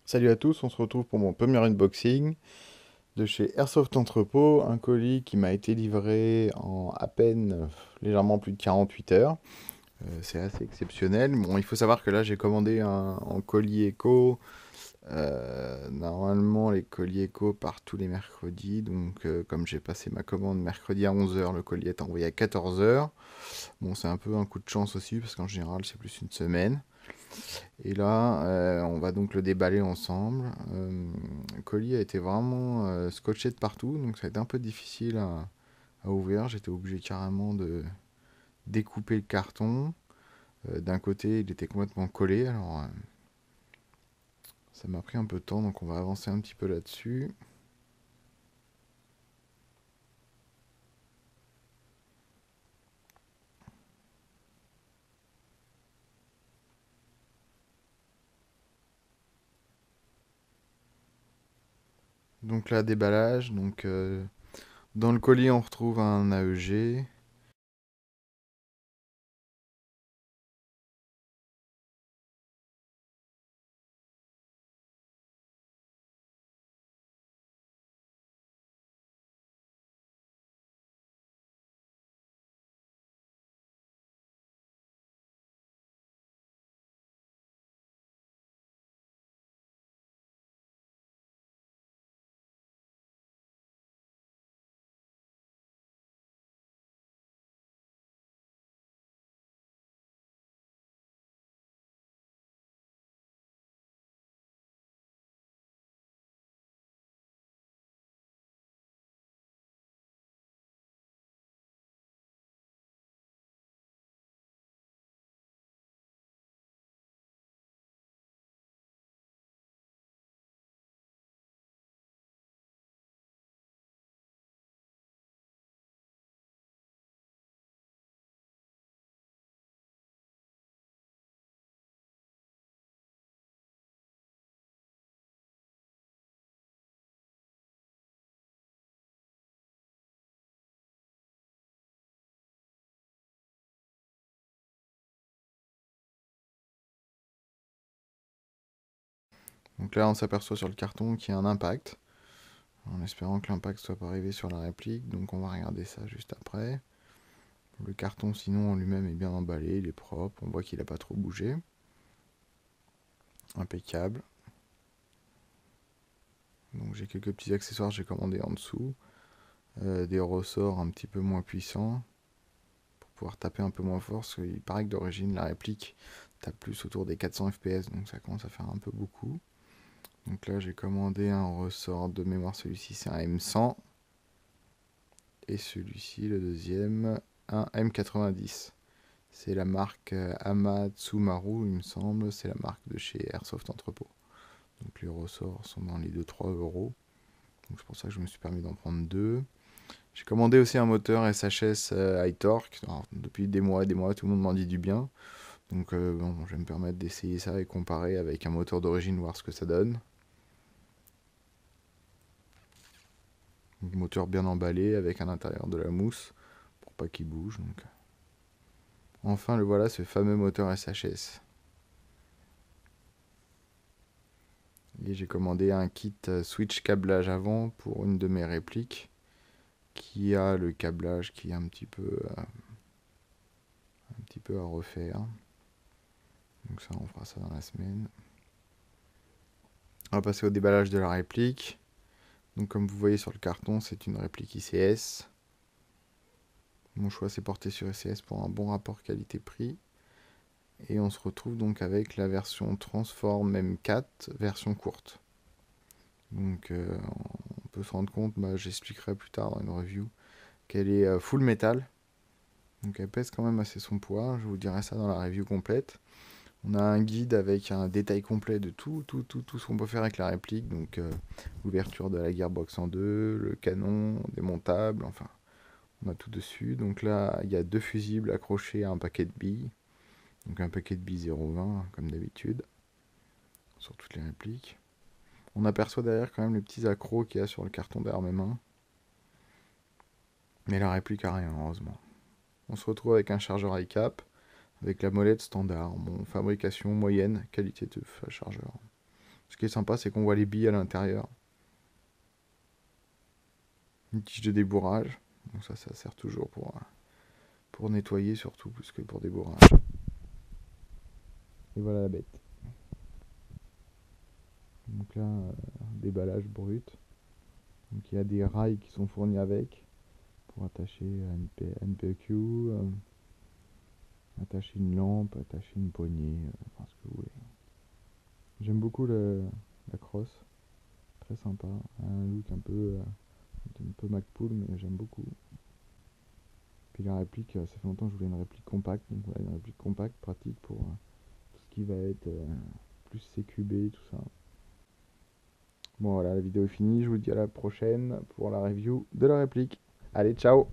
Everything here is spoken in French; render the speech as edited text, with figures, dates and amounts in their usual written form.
Salut à tous, on se retrouve pour mon premier unboxing de chez Airsoft Entrepôt, un colis qui m'a été livré en à peine légèrement plus de 48 heures. C'est assez exceptionnel. Bon, il faut savoir que là j'ai commandé en colis éco. Normalement les colis éco partent tous les mercredis, donc comme j'ai passé ma commande mercredi à 11 heures, le colis est envoyé à 14 heures. Bon, c'est un peu un coup de chance aussi parce qu'en général c'est plus une semaine. Et là, on va donc le déballer ensemble. Le colis a été vraiment scotché de partout, donc ça a été un peu difficile à ouvrir. J'étais obligé carrément de découper le carton. D'un côté, il était complètement collé, alors ça m'a pris un peu de temps, donc on va avancer un petit peu là-dessus. Donc là, déballage. Dans le colis, on retrouve un AEG. Donc là, on s'aperçoit sur le carton qu'il y a un impact, en espérant que l'impact soit pas arrivé sur la réplique. Donc on va regarder ça juste après. Le carton, sinon, en lui-même est bien emballé, il est propre, on voit qu'il n'a pas trop bougé. Impeccable. Donc j'ai quelques petits accessoires que j'ai commandés en dessous. Des ressorts un petit peu moins puissants pour pouvoir taper un peu moins fort, parce qu'il paraît que d'origine, la réplique tape plus autour des 400 fps, donc ça commence à faire un peu beaucoup. Donc là, j'ai commandé un ressort de mémoire, celui-ci c'est un M100. Et celui-ci, le deuxième, un M90. C'est la marque Amatsumaru, il me semble. C'est la marque de chez Airsoft Entrepôt. Donc les ressorts sont dans les 2-3 euros. Donc c'est pour ça que je me suis permis d'en prendre deux. J'ai commandé aussi un moteur SHS High Torque. Alors, depuis des mois et des mois, tout le monde m'en dit du bien. Donc bon, je vais me permettre d'essayer ça et comparer avec un moteur d'origine, voir ce que ça donne. Donc, moteur bien emballé avec à l'intérieur de la mousse pour pas qu'il bouge. Donc. Enfin, le voilà, ce fameux moteur SHS. Et j'ai commandé un kit switch câblage avant pour une de mes répliques qui a le câblage qui est un petit peu à refaire. Donc ça, on fera ça dans la semaine. On va passer au déballage de la réplique. Donc comme vous voyez sur le carton, c'est une réplique ICS. Mon choix s'est porté sur ICS pour un bon rapport qualité-prix. Et on se retrouve donc avec la version Transform M4, version courte. Donc on peut se rendre compte, j'expliquerai plus tard dans une review, qu'elle est full métal. Donc elle pèse quand même assez son poids, je vous dirai ça dans la review complète. On a un guide avec un détail complet de tout ce qu'on peut faire avec la réplique. Donc l'ouverture de la gearbox en deux, le canon démontable, enfin on a tout dessus. Donc là il y a deux fusibles accrochés à un paquet de billes. Donc un paquet de billes 0,20 comme d'habitude sur toutes les répliques. On aperçoit derrière quand même les petits accros qu'il y a sur le carton derrière mes mains. Mais la réplique a rien, heureusement. On se retrouve avec un chargeur iCap, avec la molette standard, bon, fabrication moyenne, qualité de chargeur. Ce qui est sympa, c'est qu'on voit les billes à l'intérieur. Une tige de débourrage. Donc ça sert toujours pour nettoyer surtout, plus que pour débourrage. Et voilà la bête. Donc là, déballage brut. Donc il y a des rails qui sont fournis avec pour attacher un NPQ, attacher une lampe, attacher une poignée, enfin ce que vous voulez. J'aime beaucoup la crosse, très sympa, un look un peu McPool, mais j'aime beaucoup. Puis la réplique, ça fait longtemps que je voulais une réplique compacte, donc voilà, une réplique compacte, pratique pour tout ce qui va être plus CQB, tout ça. Bon voilà, la vidéo est finie, je vous dis à la prochaine pour la review de la réplique. Allez, ciao!